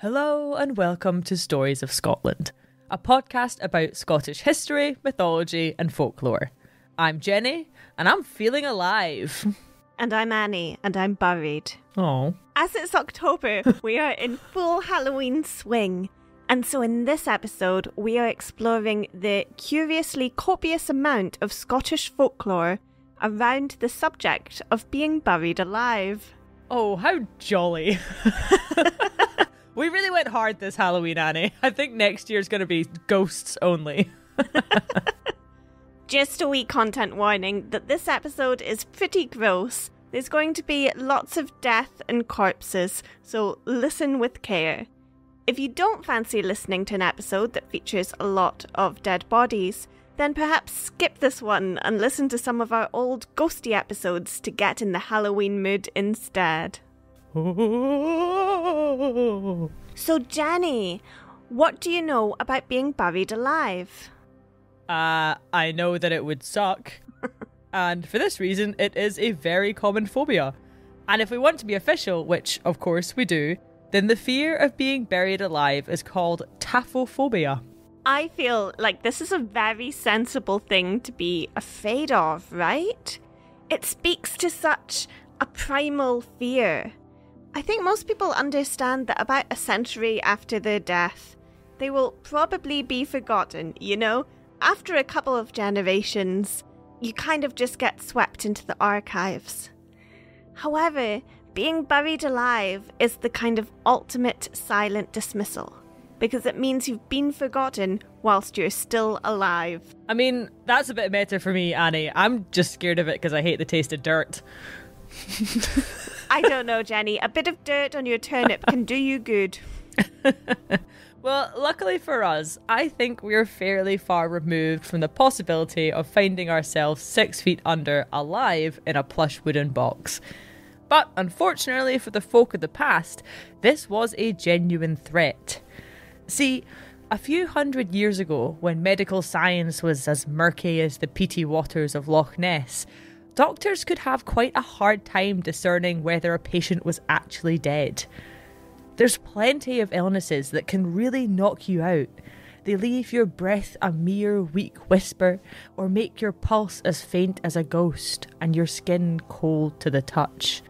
Hello and welcome to Stories of Scotland, a podcast about Scottish history, mythology and folklore. I'm Jenny and I'm feeling alive. And I'm Annie and I'm buried. Oh. As it's October, we are in full Halloween swing. And so in this episode, we are exploring the curiously copious amount of Scottish folklore around the subject of being buried alive. Oh, how jolly. We really went hard this Halloween, Annie. I think next year's going to be ghosts only. Just a wee content warning that this episode is pretty gross. There's going to be lots of death and corpses, so listen with care. If you don't fancy listening to an episode that features a lot of dead bodies, then perhaps skip this one and listen to some of our old ghosty episodes to get in the Halloween mood instead. So Jenny, what do you know about being buried alive? I know that it would suck. And for this reason, it is a very common phobia. And if we want to be official, which of course we do, then the fear of being buried alive is called Taphophobia. I feel like this is a very sensible thing to be afraid of, right? It speaks to such a primal fear. I think most people understand that about a century after their death, they will probably be forgotten, you know? After a couple of generations, you kind of just get swept into the archives. However, being buried alive is the kind of ultimate silent dismissal, because it means you've been forgotten whilst you're still alive. I mean, that's a bit meta for me, Annie. I'm just scared of it because I hate the taste of dirt. I don't know, Jenny. A bit of dirt on your turnip can do you good. Well, luckily for us, I think we're fairly far removed from the possibility of finding ourselves 6 feet under, alive, in a plush wooden box. But unfortunately for the folk of the past, this was a genuine threat. See, a few hundred years ago, when medical science was as murky as the peaty waters of Loch Ness, doctors could have quite a hard time discerning whether a patient was actually dead. There's plenty of illnesses that can really knock you out. They leave your breath a mere weak whisper, or make your pulse as faint as a ghost, and your skin cold to the touch.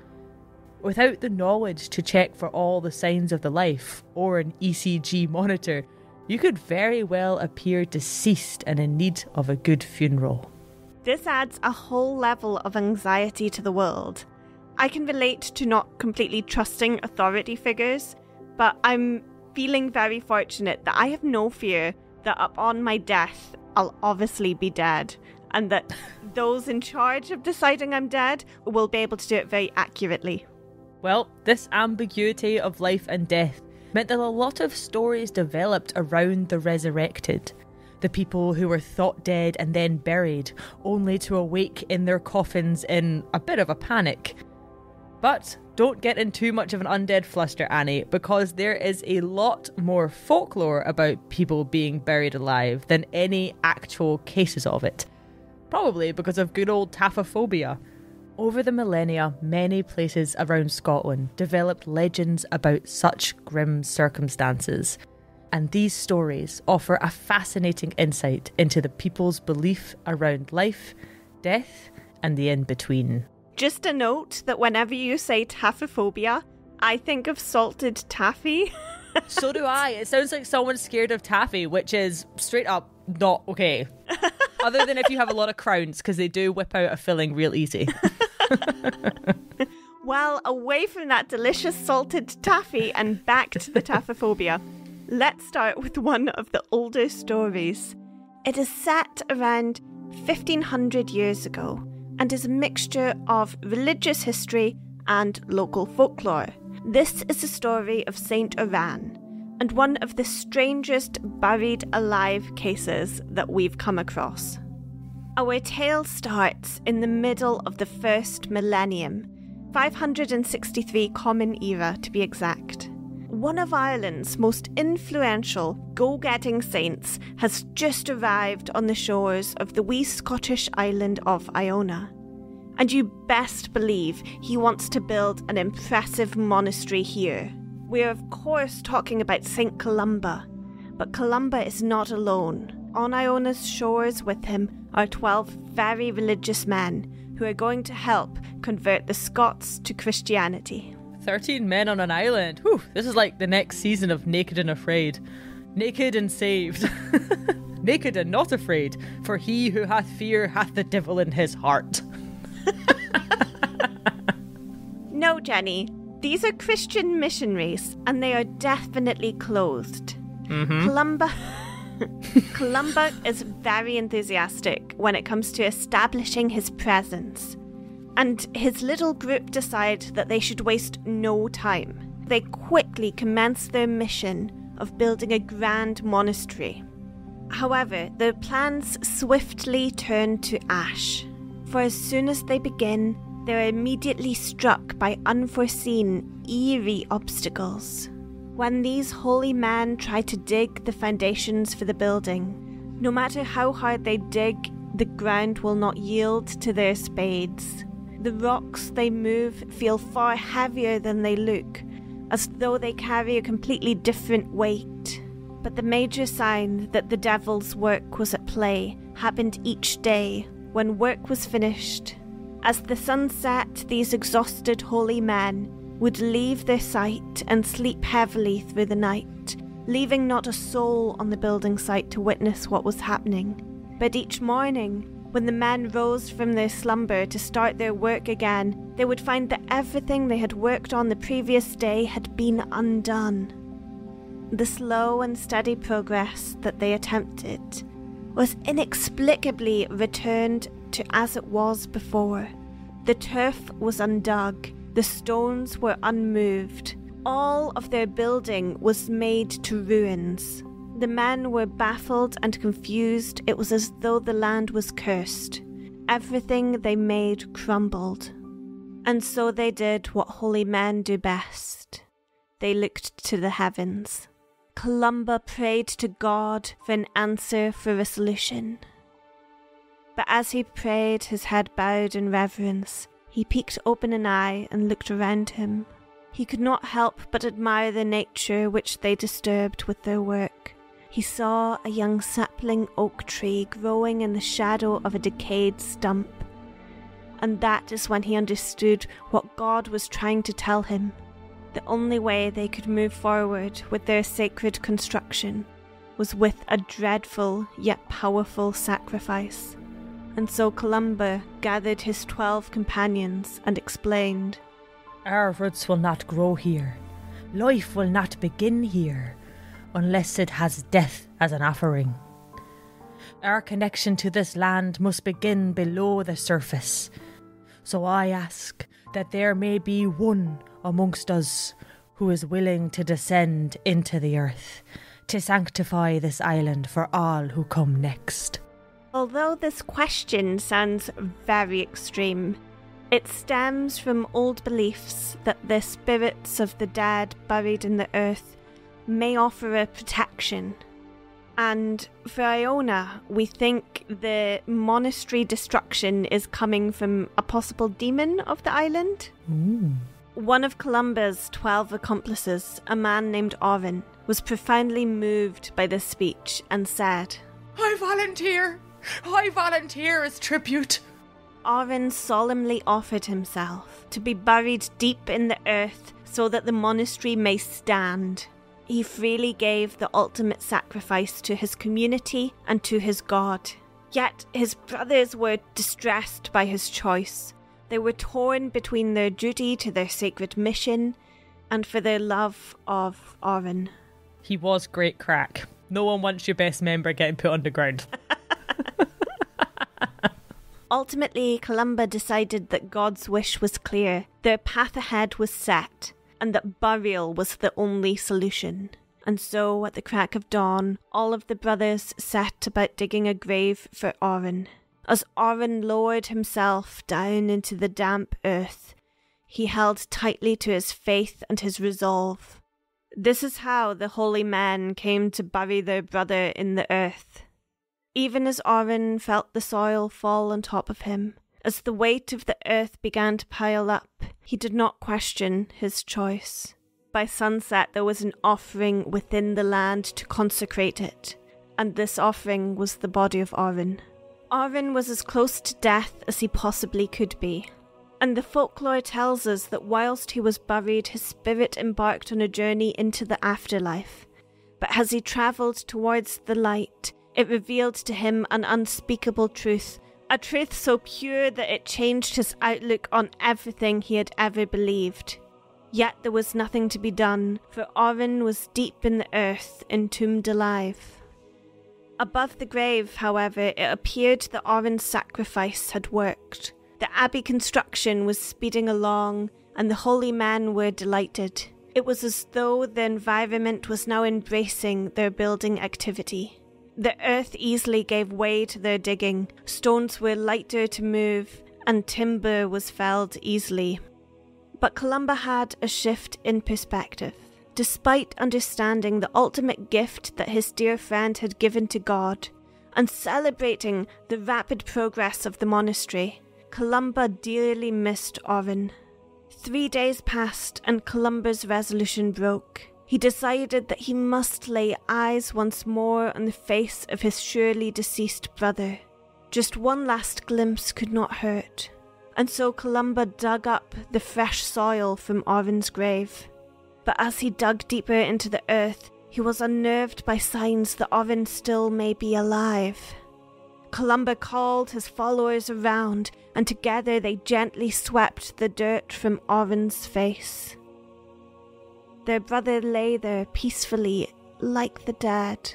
Without the knowledge to check for all the signs of the life, or an ECG monitor, you could very well appear deceased and in need of a good funeral. This adds a whole level of anxiety to the world. I can relate to not completely trusting authority figures, but I'm feeling very fortunate that I have no fear that upon my death, I'll obviously be dead, and that those in charge of deciding I'm dead will be able to do it very accurately. Well, this ambiguity of life and death meant that a lot of stories developed around the resurrected. The people who were thought dead and then buried, only to awake in their coffins in a bit of a panic. But don't get in too much of an undead fluster, Annie, because there is a lot more folklore about people being buried alive than any actual cases of it. Probably because of good old Taphophobia. Over the millennia, many places around Scotland developed legends about such grim circumstances. And these stories offer a fascinating insight into the people's belief around life, death, and the in-between. Just a note that whenever you say taphophobia, I think of salted taffy. So do I. It sounds like someone's scared of taffy, which is straight up not okay. Other than if you have a lot of crowns, because they do whip out a filling real easy. Well, away from that delicious salted taffy and back to the taphophobia. Let's start with one of the older stories. It is set around 1500 years ago and is a mixture of religious history and local folklore. This is the story of Saint Iran and one of the strangest buried alive cases that we've come across. Our tale starts in the middle of the first millennium, 563 Common Era to be exact. One of Ireland's most influential go-getting saints has just arrived on the shores of the wee Scottish island of Iona. And you best believe he wants to build an impressive monastery here. We're of course talking about St. Columba, but Columba is not alone. On Iona's shores with him are 12 very religious men who are going to help convert the Scots to Christianity. 13 men on an island. Whew, this is like the next season of Naked and Afraid. Naked and saved. Naked and not afraid, for he who hath fear hath the devil in his heart. No, Jenny. These are Christian missionaries, and they are definitely clothed. Columba is very enthusiastic when it comes to establishing his presence. And his little group decide that they should waste no time. They quickly commence their mission of building a grand monastery. However, their plans swiftly turn to ash. For as soon as they begin, they're immediately struck by unforeseen, eerie obstacles. When these holy men try to dig the foundations for the building, no matter how hard they dig, the ground will not yield to their spades. The rocks they move feel far heavier than they look, as though they carry a completely different weight. But the major sign that the devil's work was at play happened each day when work was finished. As the sun set, these exhausted holy men would leave their site and sleep heavily through the night, leaving not a soul on the building site to witness what was happening. But each morning, when the men rose from their slumber to start their work again, they would find that everything they had worked on the previous day had been undone. The slow and steady progress that they attempted was inexplicably returned to as it was before. The turf was undug, the stones were unmoved, all of their building was made to ruins. The men were baffled and confused. It was as though the land was cursed. Everything they made crumbled. And so they did what holy men do best. They looked to the heavens. Columba prayed to God for an answer, for a solution. But as he prayed, his head bowed in reverence, he peeked open an eye and looked around him. He could not help but admire the nature which they disturbed with their work. He saw a young sapling oak tree growing in the shadow of a decayed stump. And that is when he understood what God was trying to tell him. The only way they could move forward with their sacred construction was with a dreadful yet powerful sacrifice. And so Columba gathered his 12 companions and explained, "Our roots will not grow here. Life will not begin here, unless it has death as an offering. Our connection to this land must begin below the surface. So I ask that there may be one amongst us who is willing to descend into the earth, to sanctify this island for all who come next." Although this question sounds very extreme, it stems from old beliefs that the spirits of the dead buried in the earth may offer a protection. And for Iona, we think the monastery destruction is coming from a possible demon of the island. One of Columba's 12 accomplices, a man named Oren, was profoundly moved by this speech and said, I volunteer as tribute." Oren solemnly offered himself to be buried deep in the earth so that the monastery may stand. He freely gave the ultimate sacrifice to his community and to his God. Yet his brothers were distressed by his choice. They were torn between their duty to their sacred mission and for their love of Oren. He was great crack. No one wants your best member getting put underground. Ultimately, Columba decided that God's wish was clear, their path ahead was set, and that burial was the only solution. And so, at the crack of dawn, all of the brothers set about digging a grave for Oren. As Oren lowered himself down into the damp earth, he held tightly to his faith and his resolve. This is how the holy men came to bury their brother in the earth. Even as Oren felt the soil fall on top of him, as the weight of the earth began to pile up, he did not question his choice. by sunset there was an offering within the land to consecrate it, and this offering was the body of Arwen. Arwen was as close to death as he possibly could be, and the folklore tells us that whilst he was buried, his spirit embarked on a journey into the afterlife. But as he travelled towards the light, it revealed to him an unspeakable truth, a truth so pure that it changed his outlook on everything he had ever believed. Yet there was nothing to be done, for Arwen was deep in the earth, entombed alive. Above the grave, however, it appeared that Arwen's sacrifice had worked. The Abbey construction was speeding along, and the holy men were delighted. It was as though the environment was now embracing their building activity. The earth easily gave way to their digging, stones were lighter to move, and timber was felled easily. But Columba had a shift in perspective. Despite understanding the ultimate gift that his dear friend had given to God, and celebrating the rapid progress of the monastery, Columba dearly missed Arwen. 3 days passed and Columba's resolution broke. He decided that he must lay eyes once more on the face of his surely deceased brother. Just one last glimpse could not hurt, and so Columba dug up the fresh soil from Arwen's grave. But as he dug deeper into the earth, he was unnerved by signs that Arwen still may be alive. Columba called his followers around, and together they gently swept the dirt from Arwen's face. Their brother lay there peacefully, like the dead.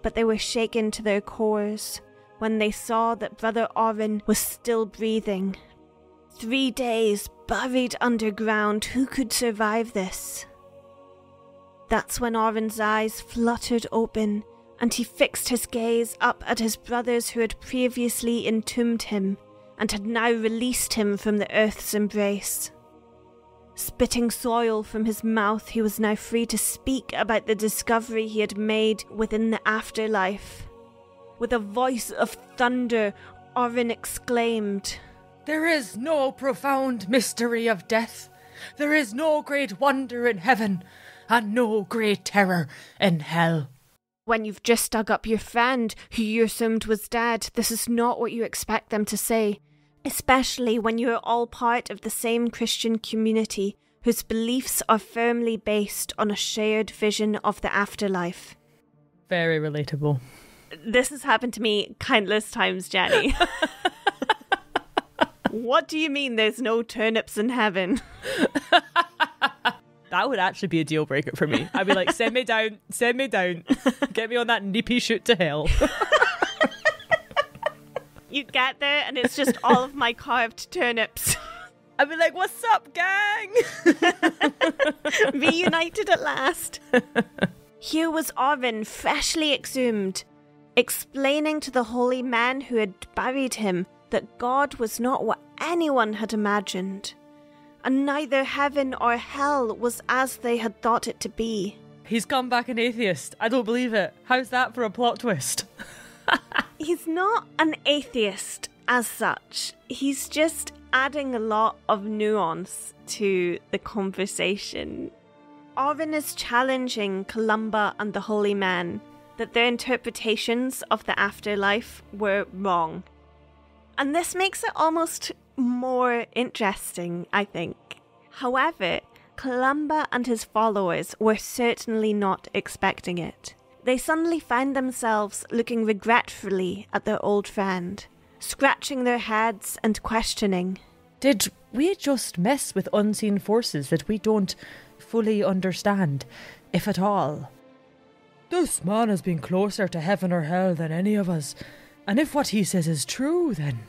But they were shaken to their cores when they saw that Brother Arwen was still breathing. 3 days buried underground, who could survive this? That's when Arwen's eyes fluttered open, and he fixed his gaze up at his brothers who had previously entombed him, and had now released him from the earth's embrace. Spitting soil from his mouth, he was now free to speak about the discovery he had made within the afterlife. With a voice of thunder, Arwen exclaimed, "There is no profound mystery of death. There is no great wonder in heaven, and no great terror in hell." When you've just dug up your friend who you assumed was dead, this is not what you expect them to say. Especially when you are all part of the same Christian community whose beliefs are firmly based on a shared vision of the afterlife. Very relatable. This has happened to me countless times, Jenny. What do you mean there's no turnips in heaven? That would actually be a deal breaker for me. I'd be like, send me down, get me on that nippy shoot to hell. You get there and it's just all of my carved turnips. I'd be like, what's up, gang? Reunited at last. Here was Arwen, freshly exhumed, explaining to the holy men who had buried him that God was not what anyone had imagined, and neither heaven or hell was as they had thought it to be. He's come back an atheist. I don't believe it. How's that for a plot twist? He's not an atheist as such. He's just adding a lot of nuance to the conversation. Arwen is challenging Columba and the holy men that their interpretations of the afterlife were wrong. And this makes it almost more interesting, I think. However, Columba and his followers were certainly not expecting it. They suddenly found themselves looking regretfully at their old friend, scratching their heads and questioning. Did we just mess with unseen forces that we don't fully understand, if at all? This man has been closer to heaven or hell than any of us, and if what he says is true, then...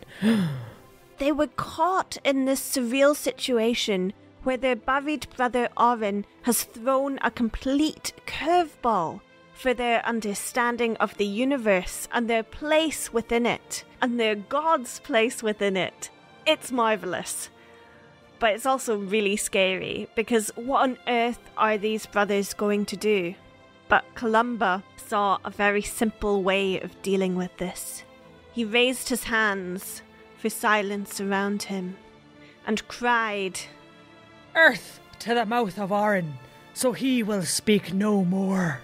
They were caught in this surreal situation where their buried brother Arwen has thrown a complete curveball for their understanding of the universe and their place within it, and their God's place within it. It's marvellous. But it's also really scary, because what on earth are these brothers going to do? But Columba saw a very simple way of dealing with this. He raised his hands for silence around him, and cried, "Earth, to the mouth of Oren, so he will speak no more.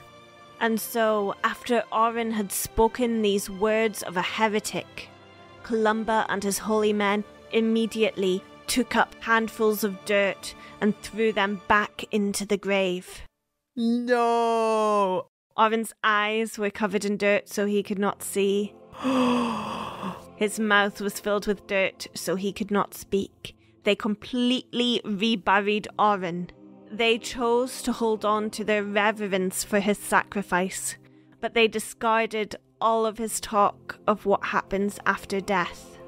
And so, after Oren had spoken these words of a heretic, Columba and his holy men immediately took up handfuls of dirt and threw them back into the grave. No! Oren's eyes were covered in dirt so he could not see. His mouth was filled with dirt so he could not speak. They completely reburied Oren. They chose to hold on to their reverence for his sacrifice, but they discarded all of his talk of what happens after death.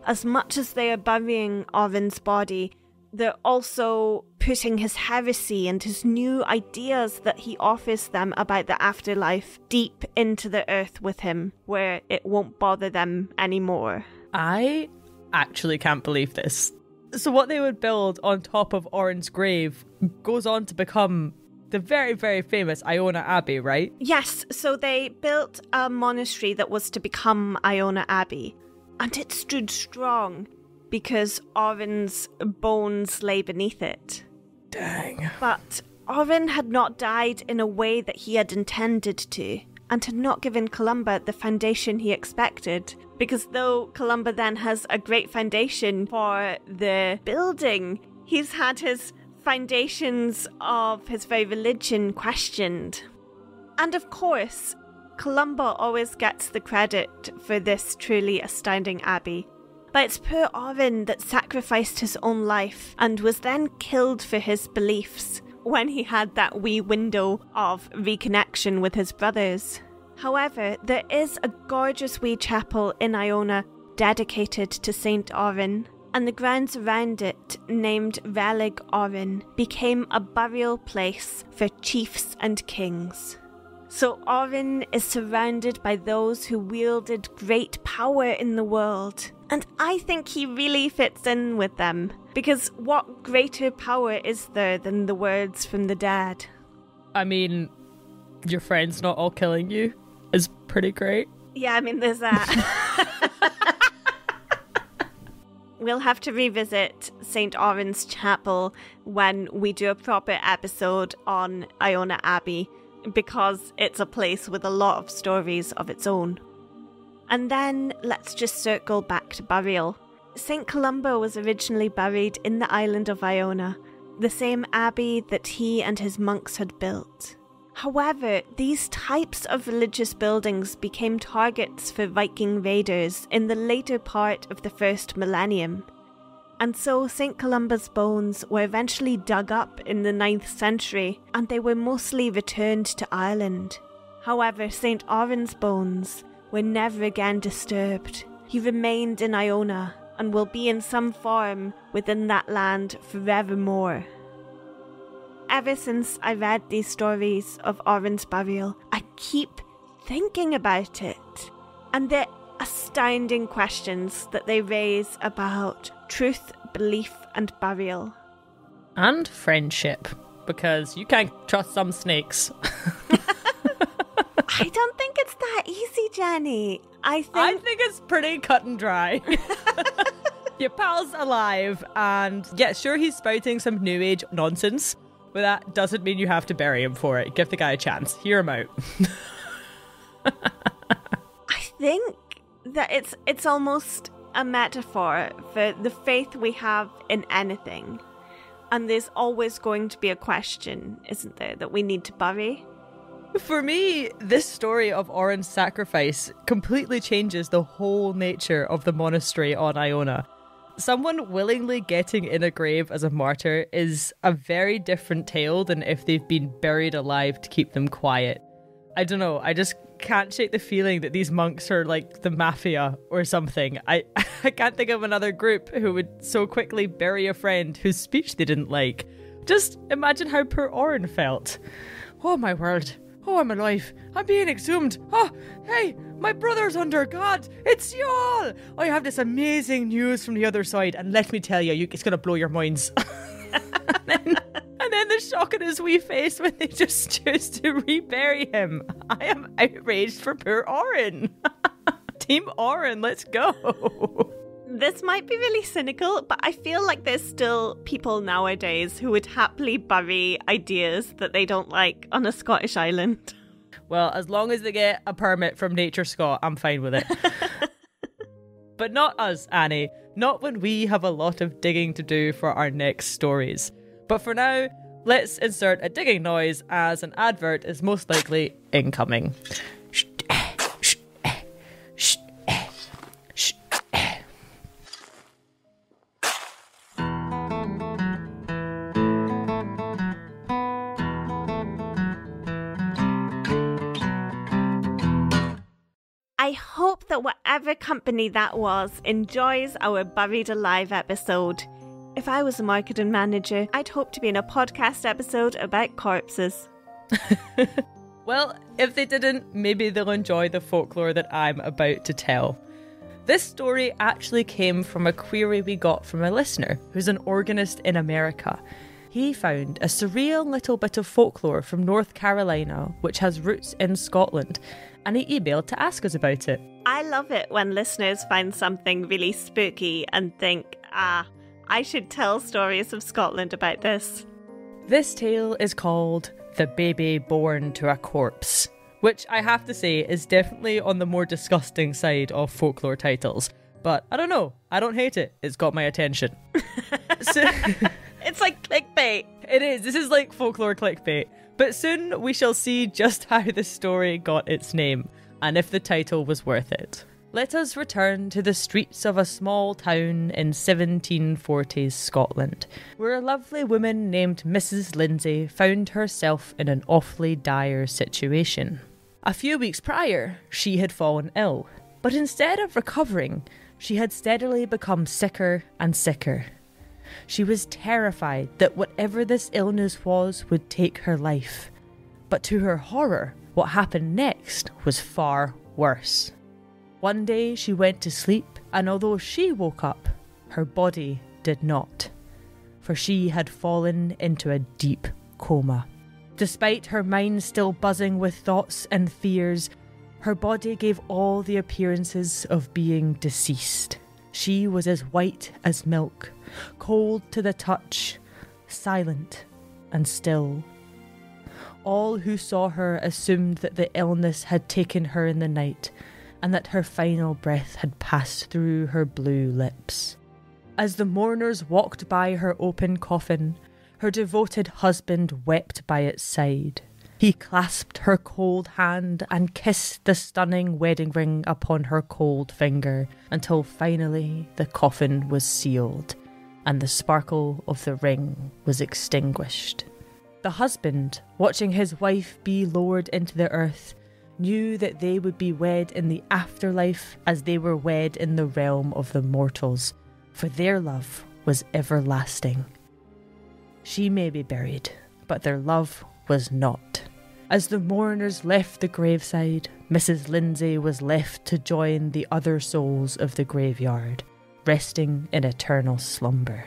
As much as they are burying Oren's body, they're also putting his heresy and his new ideas that he offers them about the afterlife deep into the earth with him, where it won't bother them anymore. I actually can't believe this. So what they would build on top of Oren's grave goes on to become the very, very famous Iona Abbey, right? Yes, so they built a monastery that was to become Iona Abbey, and it stood strong because Oren's bones lay beneath it. Dang. But Oren had not died in a way that he had intended to, and had not given Columba the foundation he expected. Because though Columba then has a great foundation for the building, he's had his foundations of his very religion questioned. And of course, Columba always gets the credit for this truly astounding abbey. But it's poor Oren that sacrificed his own life and was then killed for his beliefs when he had that wee window of reconnection with his brothers. However, there is a gorgeous wee chapel in Iona dedicated to Saint Oren, and the grounds around it, named Relic Oren, became a burial place for chiefs and kings. So Oren is surrounded by those who wielded great power in the world, and I think he really fits in with them, because what greater power is there than the words from the dead? I mean, your friend's not all killing you is pretty great. Yeah, I mean, there's that. We'll have to revisit St. Oren's Chapel when we do a proper episode on Iona Abbey, because it's a place with a lot of stories of its own. And then let's just circle back to burial. St. Columba was originally buried in the island of Iona, the same abbey that he and his monks had built. However, these types of religious buildings became targets for Viking raiders in the later part of the first millennium. And so St. Columba's bones were eventually dug up in the 9th century, and they were mostly returned to Ireland. However, St. Oren's bones were never again disturbed. He remained in Iona and will be in some form within that land forevermore. Ever since I read these stories of Oren's burial, I keep thinking about it and the astounding questions that they raise about truth, belief, and burial. And friendship, because you can't trust some snakes. I don't think it's that easy, Jenny. I think it's pretty cut and dry. Your pal's alive, and yeah, sure, he's spouting some new age nonsense, but that doesn't mean you have to bury him for it. Give the guy a chance. Hear him out. I think that it's almost a metaphor for the faith we have in anything. And there's always going to be a question, isn't there, that we need to bury? For me, this story of Oren's sacrifice completely changes the whole nature of the monastery on Iona. Someone willingly getting in a grave as a martyr is a very different tale than if they've been buried alive to keep them quiet. I don't know, I just can't shake the feeling that these monks are like the mafia or something. I can't think of another group who would so quickly bury a friend whose speech they didn't like. Just imagine how poor Oren felt. Oh my word. Oh, I'm alive. I'm being exhumed. Oh, hey, my brother's under God. It's y'all. I have this amazing news from the other side, and let me tell you, it's going to blow your minds. and then the shock on his wee face when they just choose to rebury him. I am outraged for poor Oren. Team Oren, let's go. This might be really cynical, but I feel like there's still people nowadays who would happily bury ideas that they don't like on a Scottish island. Well, as long as they get a permit from Nature Scot, I'm fine with it. But not us, Annie. Not when we have a lot of digging to do for our next stories. But for now, let's insert a digging noise as an advert is most likely incoming. I hope that whatever company that was enjoys our Buried Alive episode. If I was a marketing manager, I'd hope to be in a podcast episode about corpses. Well, if they didn't, maybe they'll enjoy the folklore that I'm about to tell. This story actually came from a query we got from a listener who's an organist in America. He found a surreal little bit of folklore from North Carolina, which has roots in Scotland, and he emailed to ask us about it. I love it when listeners find something really spooky and think, I should tell stories of Scotland about this. This tale is called The Baby Born to a Corpse, which I have to say is definitely on the more disgusting side of folklore titles. But I don't know, I don't hate it, it's got my attention. It's like clickbait. It is, this is like folklore clickbait. But soon we shall see just how the story got its name, and if the title was worth it. Let us return to the streets of a small town in 1740s Scotland, where a lovely woman named Mrs. Lindsay found herself in an awfully dire situation. A few weeks prior, she had fallen ill, but instead of recovering, she had steadily become sicker and sicker. She was terrified that whatever this illness was would take her life. But to her horror, what happened next was far worse. One day she went to sleep, and although she woke up, her body did not, for she had fallen into a deep coma. Despite her mind still buzzing with thoughts and fears, her body gave all the appearances of being deceased. She was as white as milk, cold to the touch, silent and still. All who saw her assumed that the illness had taken her in the night, and that her final breath had passed through her blue lips. As the mourners walked by her open coffin, her devoted husband wept by its side. He clasped her cold hand and kissed the stunning wedding ring upon her cold finger, until finally the coffin was sealed, and the sparkle of the ring was extinguished. The husband, watching his wife be lowered into the earth, knew that they would be wed in the afterlife as they were wed in the realm of the mortals, for their love was everlasting. She may be buried, but their love was not. As the mourners left the graveside, Mrs. Lindsay was left to join the other souls of the graveyard, resting in eternal slumber.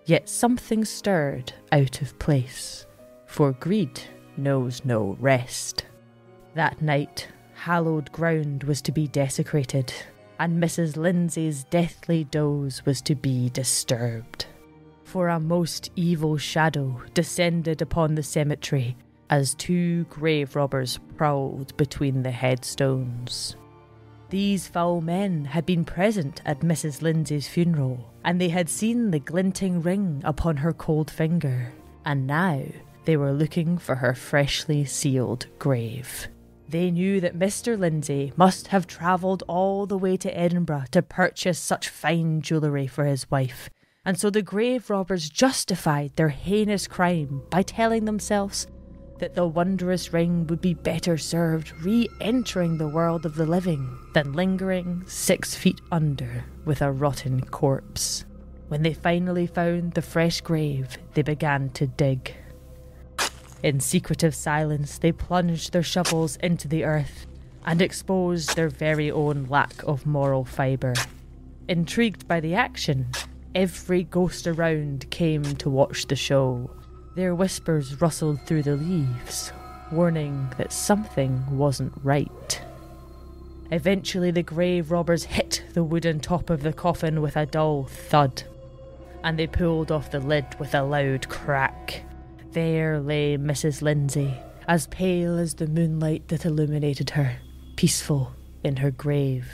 Yet something stirred out of place, for greed knows no rest. That night, hallowed ground was to be desecrated, and Mrs. Lindsay's deathly doze was to be disturbed. For a most evil shadow descended upon the cemetery as two grave robbers prowled between the headstones. These foul men had been present at Mrs. Lindsay's funeral, and they had seen the glinting ring upon her cold finger, and now they were looking for her freshly sealed grave. They knew that Mr. Lindsay must have travelled all the way to Edinburgh to purchase such fine jewellery for his wife, and so the grave robbers justified their heinous crime by telling themselves that the wondrous ring would be better served re-entering the world of the living than lingering 6 feet under with a rotten corpse. When they finally found the fresh grave, they began to dig. In secretive silence, they plunged their shovels into the earth and exposed their very own lack of moral fibre. Intrigued by the action, every ghost around came to watch the show. Their whispers rustled through the leaves, warning that something wasn't right. Eventually the grave robbers hit the wooden top of the coffin with a dull thud, and they pulled off the lid with a loud crack. There lay Mrs. Lindsay, as pale as the moonlight that illuminated her, peaceful in her grave.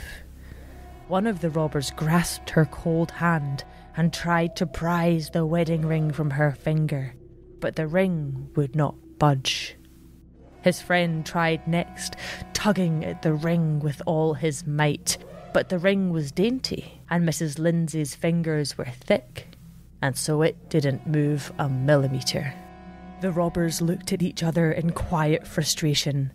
One of the robbers grasped her cold hand and tried to prise the wedding ring from her finger, but the ring would not budge. His friend tried next, tugging at the ring with all his might, but the ring was dainty, and Mrs. Lindsay's fingers were thick, and so it didn't move a millimetre. The robbers looked at each other in quiet frustration,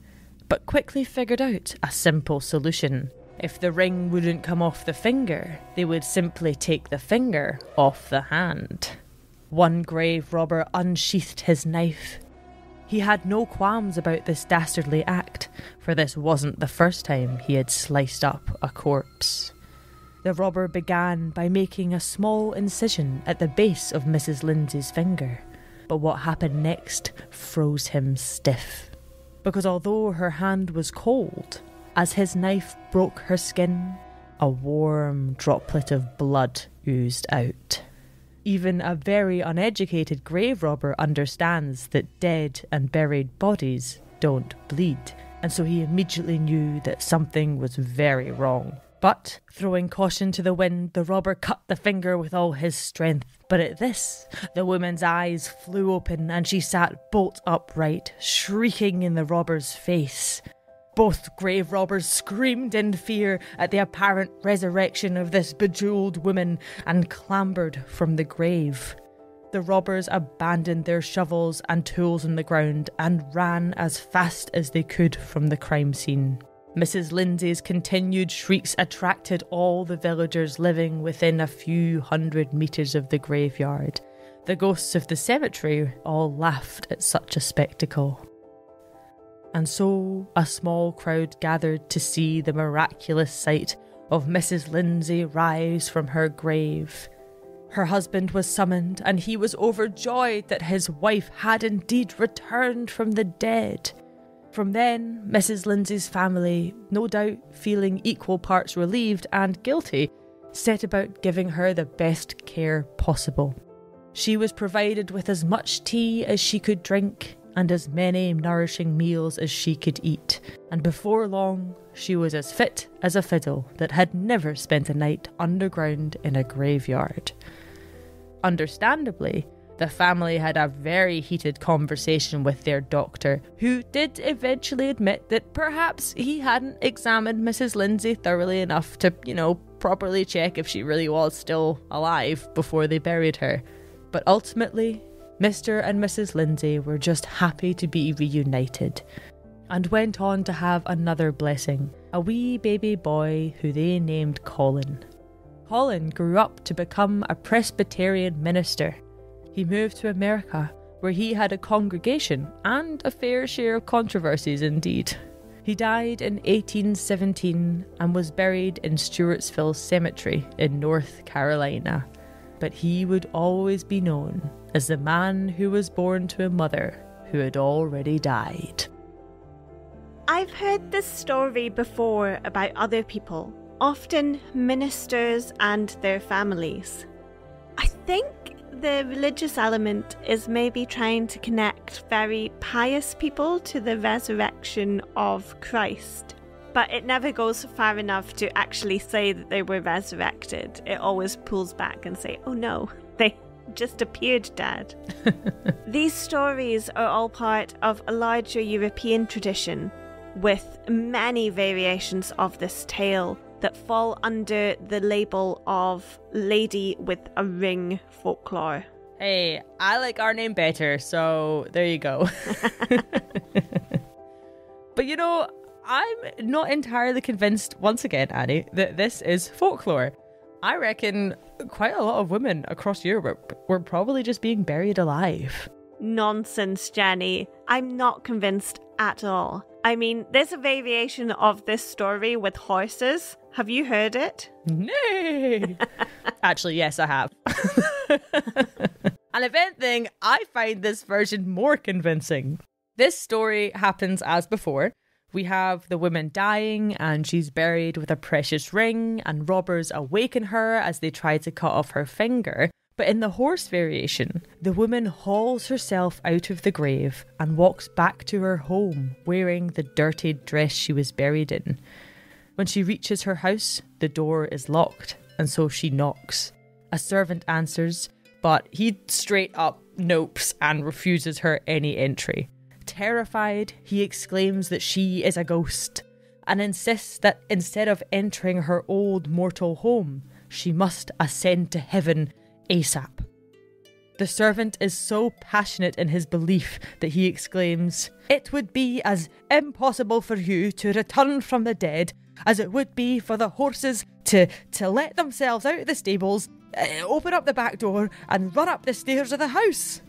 but quickly figured out a simple solution. If the ring wouldn't come off the finger, they would simply take the finger off the hand. One grave robber unsheathed his knife. He had no qualms about this dastardly act, for this wasn't the first time he had sliced up a corpse. The robber began by making a small incision at the base of Mrs. Lindsay's finger, but what happened next froze him stiff. Because although her hand was cold, as his knife broke her skin, a warm droplet of blood oozed out. Even a very uneducated grave robber understands that dead and buried bodies don't bleed, and so he immediately knew that something was very wrong. But, throwing caution to the wind, the robber cut the finger with all his strength. But at this, the woman's eyes flew open and she sat bolt upright, shrieking in the robber's face. Both grave robbers screamed in fear at the apparent resurrection of this bejewelled woman and clambered from the grave. The robbers abandoned their shovels and tools on the ground and ran as fast as they could from the crime scene. Mrs. Lindsay's continued shrieks attracted all the villagers living within a few hundred metres of the graveyard. The ghosts of the cemetery all laughed at such a spectacle. And so a small crowd gathered to see the miraculous sight of Mrs. Lindsay rise from her grave. Her husband was summoned, and he was overjoyed that his wife had indeed returned from the dead. From then, Mrs. Lindsay's family, no doubt feeling equal parts relieved and guilty, set about giving her the best care possible. She was provided with as much tea as she could drink, and as many nourishing meals as she could eat, and before long she was as fit as a fiddle that had never spent a night underground in a graveyard. Understandably, the family had a very heated conversation with their doctor, who did eventually admit that perhaps he hadn't examined Mrs. Lindsay thoroughly enough to, properly check if she really was still alive before they buried her. But ultimately, Mr. and Mrs. Lindsay were just happy to be reunited, and went on to have another blessing, a wee baby boy who they named Colin. Colin grew up to become a Presbyterian minister. He moved to America, where he had a congregation and a fair share of controversies indeed. He died in 1817 and was buried in Stewartsville Cemetery in North Carolina. But he would always be known as the man who was born to a mother who had already died. I've heard this story before about other people, often ministers and their families. I think the religious element is maybe trying to connect very pious people to the resurrection of Christ. But it never goes far enough to actually say that they were resurrected. It always pulls back and say, oh no, they just appeared dead. These stories are all part of a larger European tradition, with many variations of this tale that fall under the label of Lady with a Ring folklore. Hey, I like our name better, so there you go. But I'm not entirely convinced, once again, Annie, that this is folklore. I reckon quite a lot of women across Europe were probably just being buried alive. Nonsense, Jenny. I'm not convinced at all. I mean, there's a variation of this story with horses. Have you heard it? Nay! Actually, yes, I have. And if anything, I find this version more convincing. This story happens as before, We have the woman dying and she's buried with a precious ring, and robbers awaken her as they try to cut off her finger. But in the horse variation, the woman hauls herself out of the grave and walks back to her home wearing the dirty dress she was buried in. When she reaches her house, the door is locked, and so she knocks. A servant answers, but he straight up nopes and refuses her any entry. Terrified, he exclaims that she is a ghost and insists that instead of entering her old mortal home, she must ascend to heaven ASAP. The servant is so passionate in his belief that he exclaims, "It would be as impossible for you to return from the dead as it would be for the horses to let themselves out of the stables, open up the back door and run up the stairs of the house."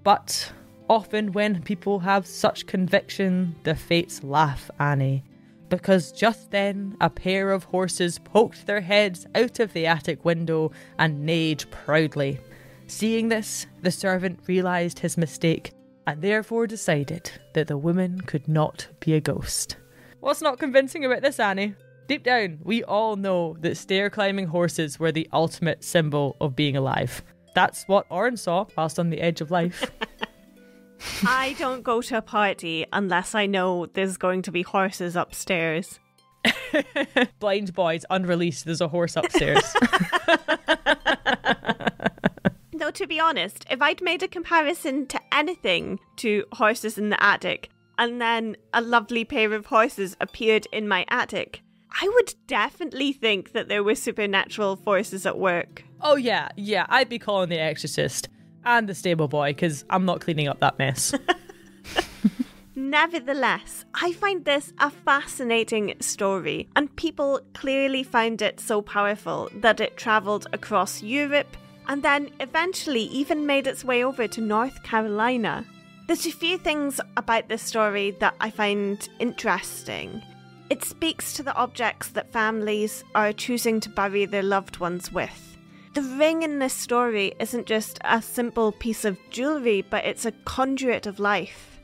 But often when people have such conviction, the fates laugh Annie, because just then a pair of horses poked their heads out of the attic window and neighed proudly. Seeing this, the servant realised his mistake and therefore decided that the woman could not be a ghost. What's not convincing about this, Annie? Deep down, we all know that stair-climbing horses were the ultimate symbol of being alive. That's what Oren saw whilst on the edge of life. I don't go to a party unless I know there's going to be horses upstairs. Blind Boys unreleased, there's a horse upstairs. No, to be honest, if I'd made a comparison to anything to horses in the attic, and then a lovely pair of horses appeared in my attic, I would definitely think that there were supernatural forces at work. Oh yeah, I'd be calling the exorcist and the stable boy, because I'm not cleaning up that mess. Nevertheless, I find this a fascinating story, and people clearly found it so powerful that it travelled across Europe and then eventually even made its way over to North Carolina. There's a few things about this story that I find interesting. It speaks to the objects that families are choosing to bury their loved ones with. The ring in this story isn't just a simple piece of jewellery, but it's a conduit of life.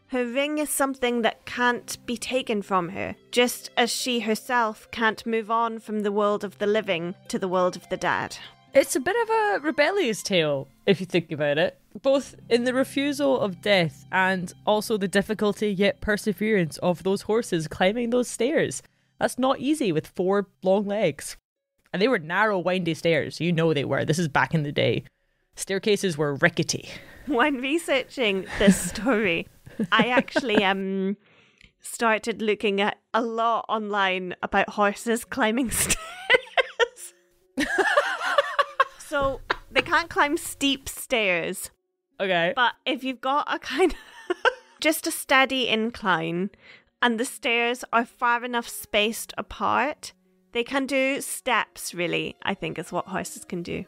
Her ring is something that can't be taken from her, just as she herself can't move on from the world of the living to the world of the dead. It's a bit of a rebellious tale, if you think about it, both in the refusal of death and also the difficulty yet perseverance of those horses climbing those stairs. That's not easy with 4 long legs. And they were narrow, windy stairs. You know they were. This is back in the day. Staircases were rickety. When researching this story, I actually started looking at a lot online about horses climbing stairs. So they can't climb steep stairs. Okay. But if you've got a kind of just a steady incline and the stairs are far enough spaced apart, they can do steps, really, I think is what horses can do.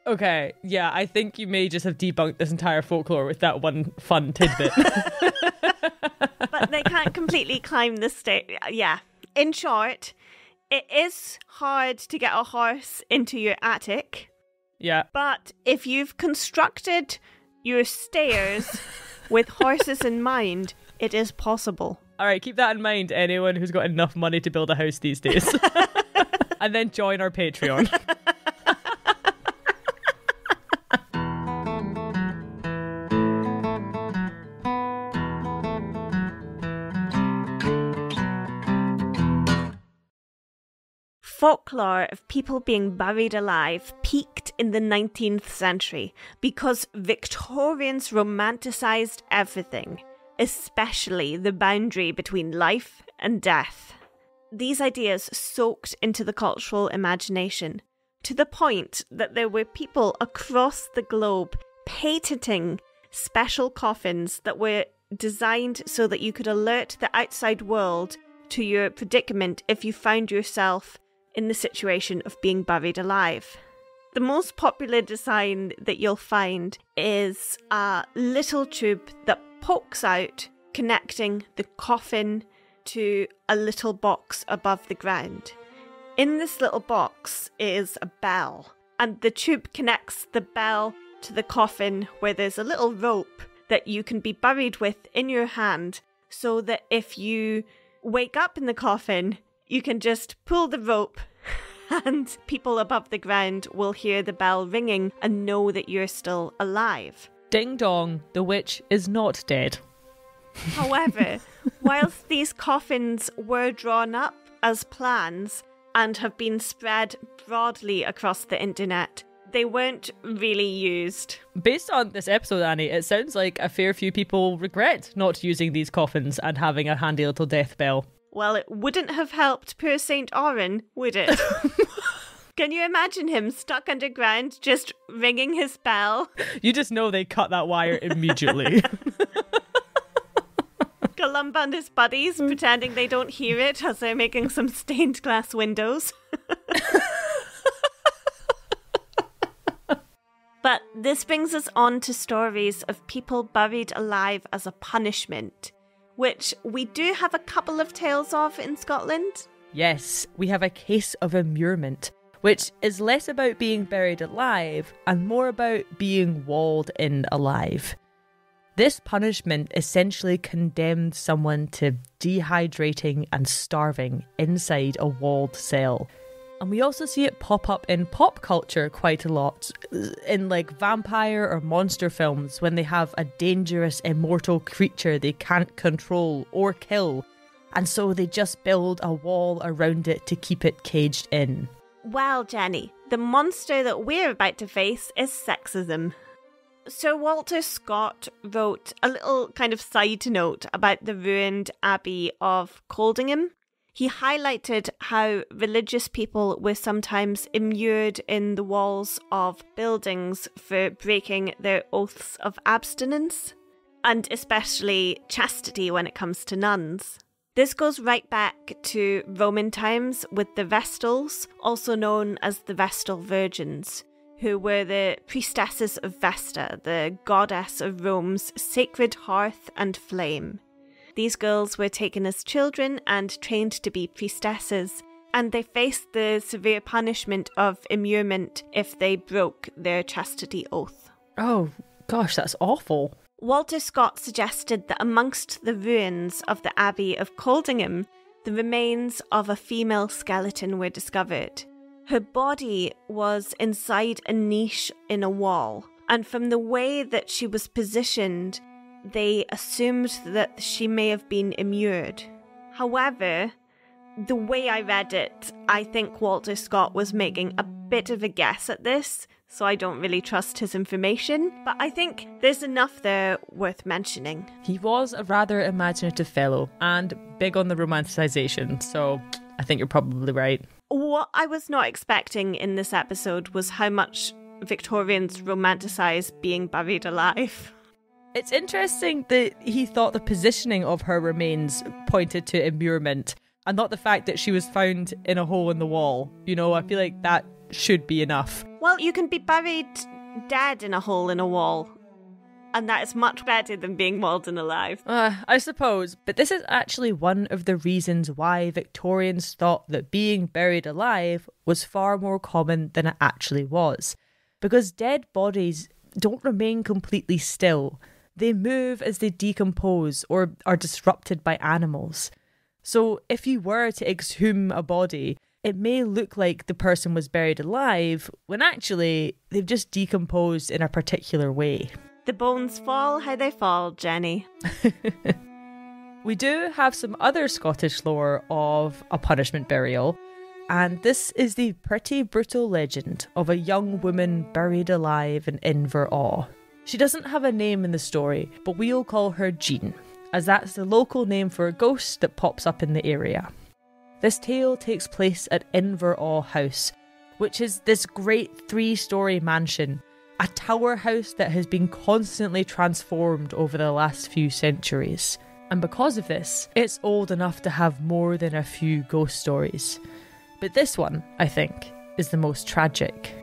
Okay, yeah, I think you may just have debunked this entire folklore with that one fun tidbit. But they can't completely climb the stairs. Yeah. In short, it is hard to get a horse into your attic. Yeah. But if you've constructed your stairs with horses in mind, it is possible. All right, keep that in mind, anyone who's got enough money to build a house these days. And then join our Patreon. Folklore of people being buried alive peaked in the 19th century because Victorians romanticised everything, especially the boundary between life and death. These ideas soaked into the cultural imagination, to the point that there were people across the globe patenting special coffins that were designed so that you could alert the outside world to your predicament if you found yourself in the situation of being buried alive. The most popular design that you'll find is a little tube that pokes out, connecting the coffin to a little box above the ground. In this little box is a bell, and the tube connects the bell to the coffin where there's a little rope that you can be buried with in your hand so that if you wake up in the coffin, you can just pull the rope and people above the ground will hear the bell ringing and know that you're still alive. Ding dong, the witch is not dead. However, whilst these coffins were drawn up as plans and have been spread broadly across the internet, they weren't really used. Based on this episode, Annie, it sounds like a fair few people regret not using these coffins and having a handy little death bell. Well, it wouldn't have helped poor St. Oran, would it? Can you imagine him stuck underground just ringing his bell? You just know they cut that wire immediately. Columba and his buddies pretending they don't hear it as they're making some stained glass windows. But this brings us on to stories of people buried alive as a punishment, which we do have a couple of tales of in Scotland. Yes, we have a case of immurement, which is less about being buried alive and more about being walled in alive. This punishment essentially condemned someone to dehydrating and starving inside a walled cell. And we also see it pop up in pop culture quite a lot, in like vampire or monster films when they have a dangerous immortal creature they can't control or kill, and so they just build a wall around it to keep it caged in. Well, Jenny, the monster that we're about to face is sexism. Sir Walter Scott wrote a little kind of side note about the ruined Abbey of Coldingham. He highlighted how religious people were sometimes immured in the walls of buildings for breaking their oaths of abstinence, and especially chastity when it comes to nuns. This goes right back to Roman times with the Vestals, also known as the Vestal Virgins, who were the priestesses of Vesta, the goddess of Rome's sacred hearth and flame. These girls were taken as children and trained to be priestesses, and they faced the severe punishment of immurement if they broke their chastity oath. Oh, gosh, that's awful. Walter Scott suggested that amongst the ruins of the Abbey of Coldingham, the remains of a female skeleton were discovered. Her body was inside a niche in a wall, and from the way that she was positioned, they assumed that she may have been immured. However, the way I read it, I think Walter Scott was making a bit of a guess at this, so I don't really trust his information, but I think there's enough there worth mentioning. He was a rather imaginative fellow and big on the romanticisation, so I think you're probably right. What I was not expecting in this episode was how much Victorians romanticise being buried alive. It's interesting that he thought the positioning of her remains pointed to immurement and not the fact that she was found in a hole in the wall. You know, I feel like that should be enough. Well, you can be buried dead in a hole in a wall, and that is much better than being walled in alive. I suppose, but this is actually one of the reasons why Victorians thought that being buried alive was far more common than it actually was. Because dead bodies don't remain completely still. They move as they decompose or are disrupted by animals. So if you were to exhume a body, it may look like the person was buried alive when actually they've just decomposed in a particular way. The bones fall how they fall, Jenny. We do have some other Scottish lore of a punishment burial, and this is the pretty brutal legend of a young woman buried alive in Inverall. She doesn't have a name in the story, but we'll call her Jean, as that's the local name for a ghost that pops up in the area. This tale takes place at Inverall House, which is this great 3-storey mansion, a tower house that has been constantly transformed over the last few centuries. And because of this, it's old enough to have more than a few ghost stories. But this one, I think, is the most tragic.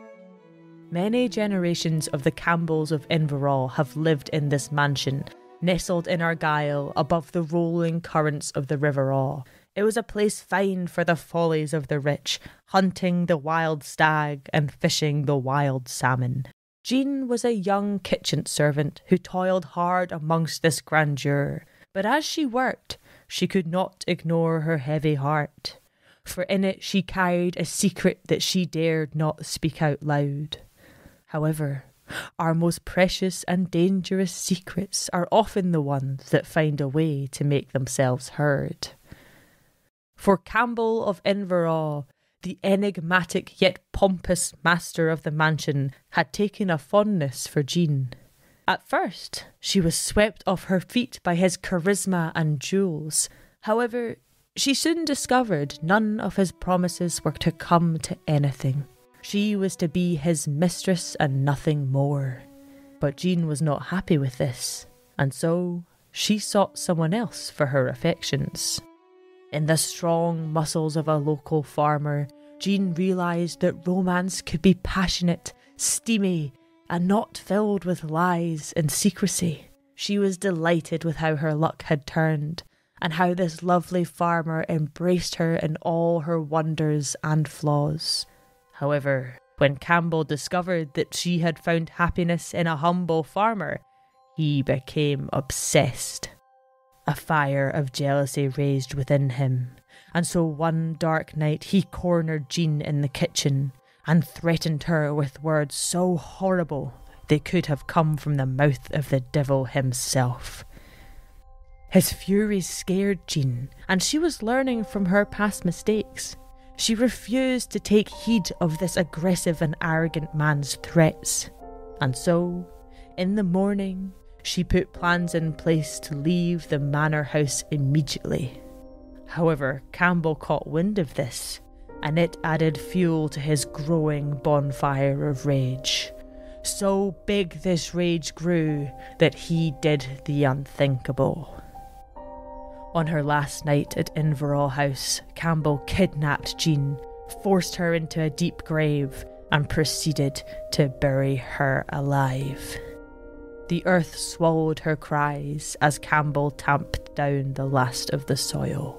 Many generations of the Campbells of Inverall have lived in this mansion, nestled in Argyll above the rolling currents of the River Awe. It was a place fine for the follies of the rich, hunting the wild stag and fishing the wild salmon. Jean was a young kitchen servant who toiled hard amongst this grandeur, But as she worked, she could not ignore her heavy heart, for in it she carried a secret that she dared not speak out loud. However, our most precious and dangerous secrets are often the ones that find a way to make themselves heard. For Campbell of Inverall, the enigmatic yet pompous master of the mansion, had taken a fondness for Jean. At first, she was swept off her feet by his charisma and jewels. However, she soon discovered none of his promises were to come to anything. She was to be his mistress and nothing more. But Jean was not happy with this, and so she sought someone else for her affections. In the strong muscles of a local farmer, Jean realised that romance could be passionate, steamy, and not filled with lies and secrecy. She was delighted with how her luck had turned, and how this lovely farmer embraced her in all her wonders and flaws. However, when Campbell discovered that she had found happiness in a humble farmer, he became obsessed. A fire of jealousy raged within him, and so one dark night he cornered Jean in the kitchen and threatened her with words so horrible they could have come from the mouth of the devil himself. His fury scared Jean, and she was learning from her past mistakes. She refused to take heed of this aggressive and arrogant man's threats. And so, in the morning, she put plans in place to leave the manor house immediately. However, Campbell caught wind of this, and it added fuel to his growing bonfire of rage. So big this rage grew that he did the unthinkable. On her last night at Inverall House, Campbell kidnapped Jean, forced her into a deep grave, and proceeded to bury her alive. The earth swallowed her cries as Campbell tamped down the last of the soil.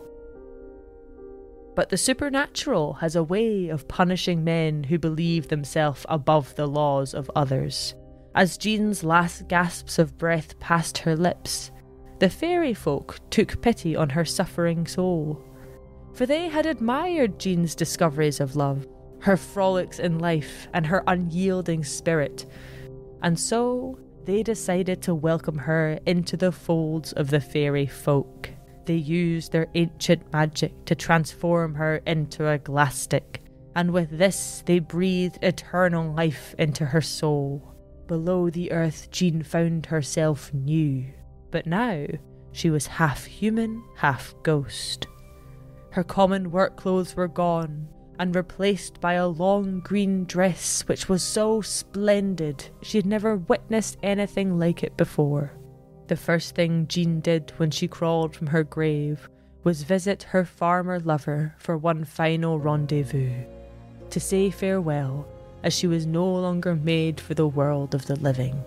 But the supernatural has a way of punishing men who believe themselves above the laws of others. As Jean's last gasps of breath passed her lips, the fairy folk took pity on her suffering soul, for they had admired Jean's discoveries of love, her frolics in life, and her unyielding spirit, and so they decided to welcome her into the folds of the fairy folk. They used their ancient magic to transform her into a glass stick, and with this they breathed eternal life into her soul. Below the earth, Jean found herself new, but now she was half human, half ghost. Her common work clothes were gone, and replaced by a long green dress which was so splendid she had never witnessed anything like it before. The first thing Jean did when she crawled from her grave was visit her farmer lover for one final rendezvous, to say farewell, as she was no longer made for the world of the living.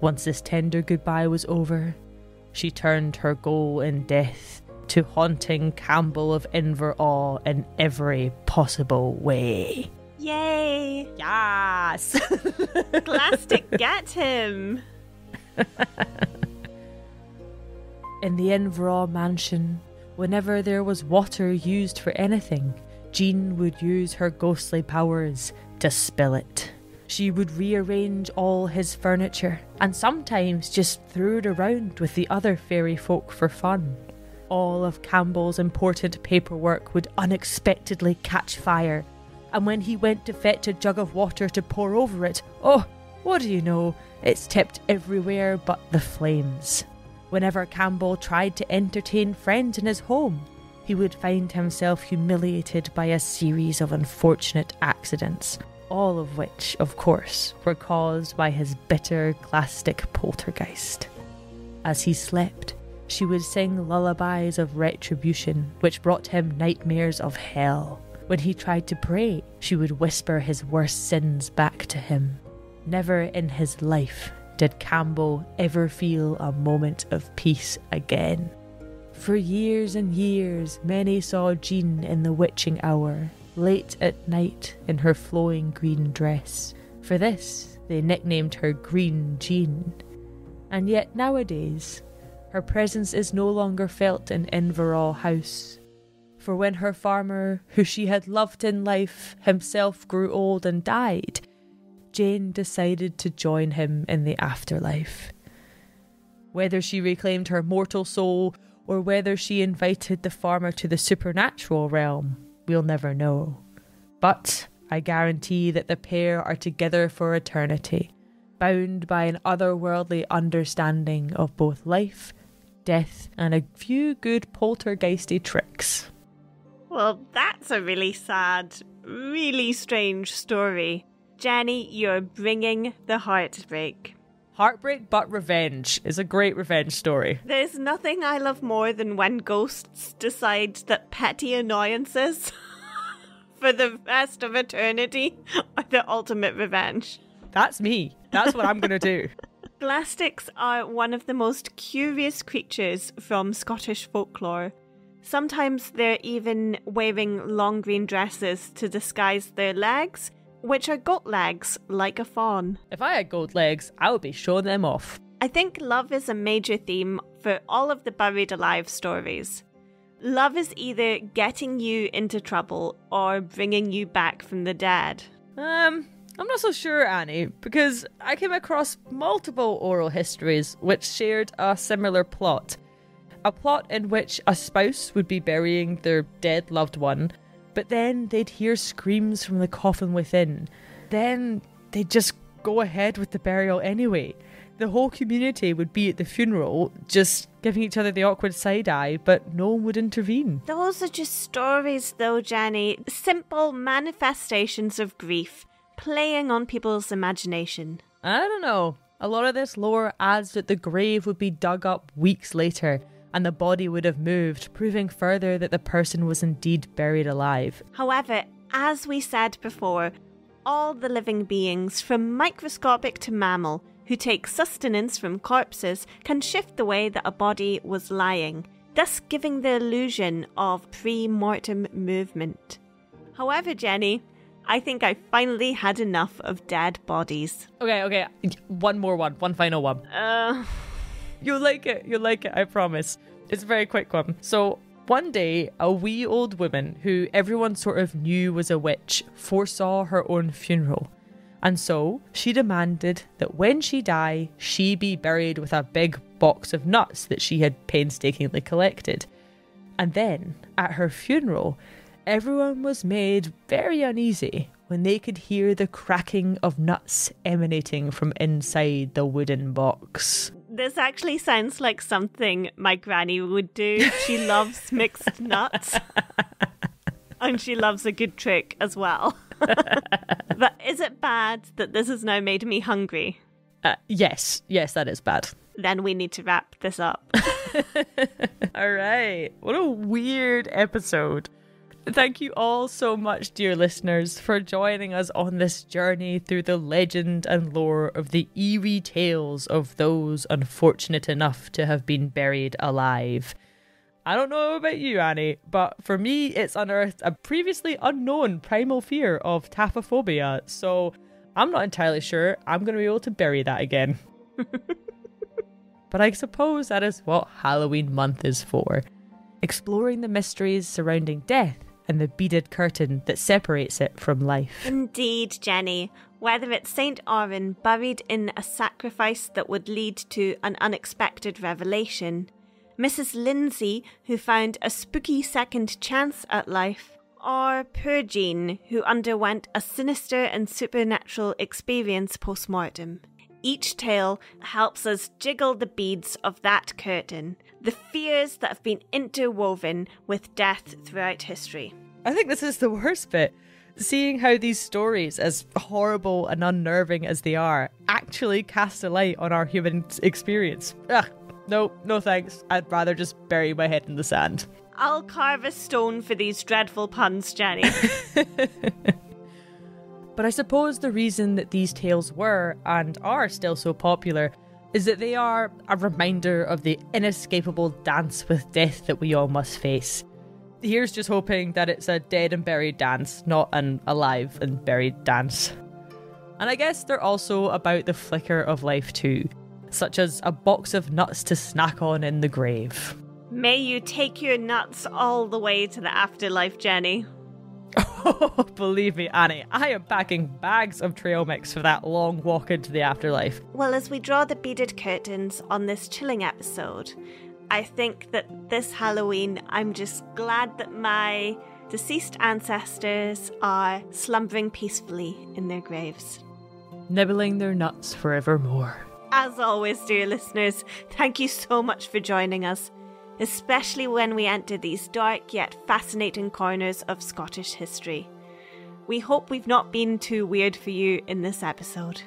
Once this tender goodbye was over, she turned her goal in death to haunting Campbell of Inverall in every possible way. Yay! Yes! Glastic, get him! In the Inverall mansion, whenever there was water used for anything, Jean would use her ghostly powers to spill it. She would rearrange all his furniture, and sometimes just threw it around with the other fairy folk for fun. All of Campbell's important paperwork would unexpectedly catch fire, and when he went to fetch a jug of water to pour over it, oh, what do you know, it's tipped everywhere but the flames. Whenever Campbell tried to entertain friends in his home, he would find himself humiliated by a series of unfortunate accidents, all of which, of course, were caused by his bitter glass-stick poltergeist. As he slept, she would sing lullabies of retribution, which brought him nightmares of hell. When he tried to pray, she would whisper his worst sins back to him. Never in his life did Campbell ever feel a moment of peace again. For years and years, many saw Jean in the witching hour, late at night in her flowing green dress. For this, they nicknamed her Green Jean. And yet nowadays, Her presence is no longer felt in Inverall House. For when her farmer, who she had loved in life, himself grew old and died, Jane decided to join him in the afterlife. Whether she reclaimed her mortal soul or whether she invited the farmer to the supernatural realm, we'll never know. But I guarantee that the pair are together for eternity, bound by an otherworldly understanding of both life, death, and a few good poltergeisty tricks. Well, that's a really sad, really strange story. Jenny, you're bringing the heartbreak. Heartbreak but revenge is a great revenge story. There's nothing I love more than when ghosts decide that petty annoyances for the rest of eternity are the ultimate revenge. That's me. That's what I'm going to do. Glastics are one of the most curious creatures from Scottish folklore. Sometimes they're even wearing long green dresses to disguise their legs, which are goat legs, like a fawn. If I had goat legs, I would be showing them off. I think love is a major theme for all of the buried alive stories. Love is either getting you into trouble or bringing you back from the dead. I'm not so sure, Annie, because I came across multiple oral histories which shared a similar plot. A plot in which a spouse would be burying their dead loved one, but then they'd hear screams from the coffin within. Then they'd just go ahead with the burial anyway. The whole community would be at the funeral, just giving each other the awkward side-eye, but no one would intervene. Those are just stories though, Jenny. Simple manifestations of grief, playing on people's imagination. I don't know. A lot of this lore adds that the grave would be dug up weeks later, and the body would have moved, proving further that the person was indeed buried alive. However, as we said before, all the living beings, from microscopic to mammal, who take sustenance from corpses, can shift the way that a body was lying, thus giving the illusion of pre-mortem movement. However, Jenny, I think I finally had enough of dead bodies. Okay, one final one. You'll like it, I promise. It's a very quick one. So, one day, a wee old woman who everyone sort of knew was a witch foresaw her own funeral. And so, she demanded that when she die, she be buried with a big box of nuts that she had painstakingly collected. And then, at her funeral, everyone was made very uneasy when they could hear the cracking of nuts emanating from inside the wooden box. This actually sounds like something my granny would do. She loves mixed nuts. And she loves a good trick as well. But is it bad that this has now made me hungry? Yes, that is bad. Then we need to wrap this up. All right. What a weird episode. Thank you all so much, dear listeners, for joining us on this journey through the legend and lore of the eerie tales of those unfortunate enough to have been buried alive. I don't know about you, Annie, but for me, it's unearthed a previously unknown primal fear of taphophobia, so I'm not entirely sure I'm going to be able to bury that again. But I suppose that is what Halloween month is for. Exploring the mysteries surrounding death and the beaded curtain that separates it from life. Indeed, Jenny. Whether it's St. Oran buried in a sacrifice that would lead to an unexpected revelation, Mrs. Lindsay, who found a spooky second chance at life, or poor Jean, who underwent a sinister and supernatural experience post-mortem. Each tale helps us jiggle the beads of that curtain, the fears that have been interwoven with death throughout history. I think this is the worst bit. Seeing how these stories, as horrible and unnerving as they are, actually cast a light on our human experience. No thanks. I'd rather just bury my head in the sand. I'll carve a stone for these dreadful puns, Jenny. But I suppose the reason that these tales were, and are still so popular, is that they are a reminder of the inescapable dance with death that we all must face. Here's just hoping that it's a dead and buried dance, not an alive and buried dance. And I guess they're also about the flicker of life too. such as a box of nuts to snack on in the grave. May you take your nuts all the way to the afterlife, Jenny. Oh, believe me, Annie, I am packing bags of trail mix for that long walk into the afterlife. Well, as we draw the beaded curtains on this chilling episode, I think that this Halloween, I'm just glad that my deceased ancestors are slumbering peacefully in their graves, nibbling their nuts forevermore. As always, dear listeners, thank you so much for joining us, especially when we enter these dark yet fascinating corners of Scottish history. We hope we've not been too weird for you in this episode.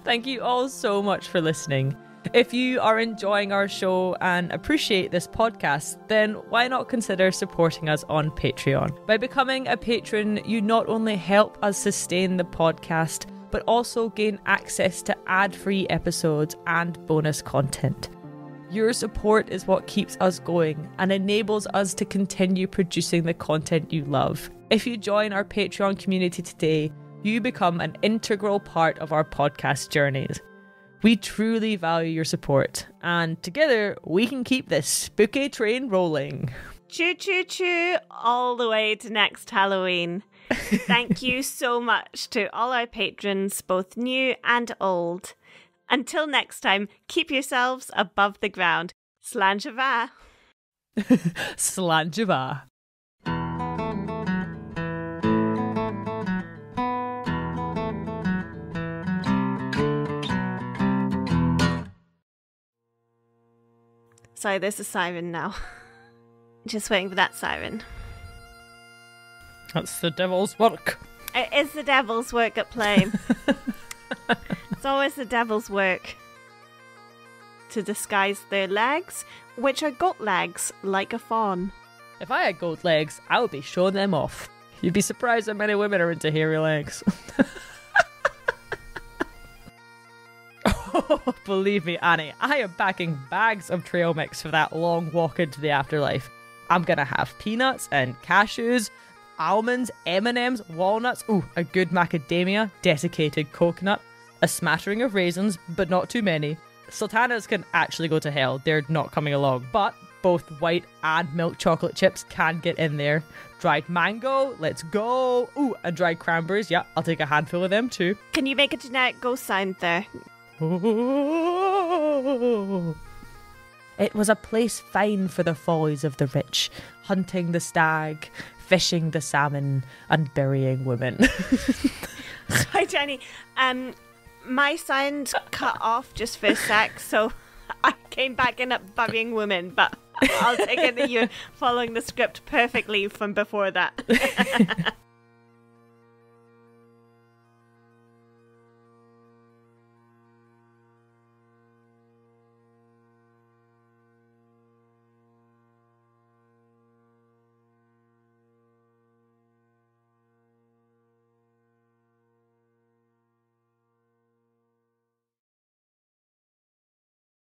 Thank you all so much for listening. If you are enjoying our show and appreciate this podcast, then why not consider supporting us on Patreon? By becoming a patron, you not only help us sustain the podcast, but also gain access to ad-free episodes and bonus content. Your support is what keeps us going and enables us to continue producing the content you love. If you join our Patreon community today, you become an integral part of our podcast journeys. We truly value your support, and together we can keep this spooky train rolling. Choo choo choo all the way to next Halloween. Thank you so much to all our patrons, both new and old. Until next time, keep yourselves above the ground. Slanjava. Slanjava. Sorry, there's a siren now. Just waiting for that siren. That's the devil's work. It is the devil's work at play. It's always the devil's work to disguise their legs, which are goat legs, like a fawn. If I had goat legs, I would be showing them off. You'd be surprised how many women are into hairy legs. Oh, believe me, Annie, I am packing bags of trail mix for that long walk into the afterlife. I'm gonna have peanuts and cashews, almonds, M&Ms, walnuts, ooh, a good macadamia, desiccated coconut, a smattering of raisins, but not too many. Sultanas can actually go to hell, they're not coming along, but both white and milk chocolate chips can get in there. Dried mango, let's go. Ooh, and dried cranberries, yeah, I'll take a handful of them too. Can you make a generic ghost sound there? Oh. It was a place fine for the follies of the rich, hunting the stag, fishing the salmon, and burying women. Sorry, Jenny. My sound cut off just for a sec, so I came back in at burying women, but I'll take it that you're following the script perfectly from before that.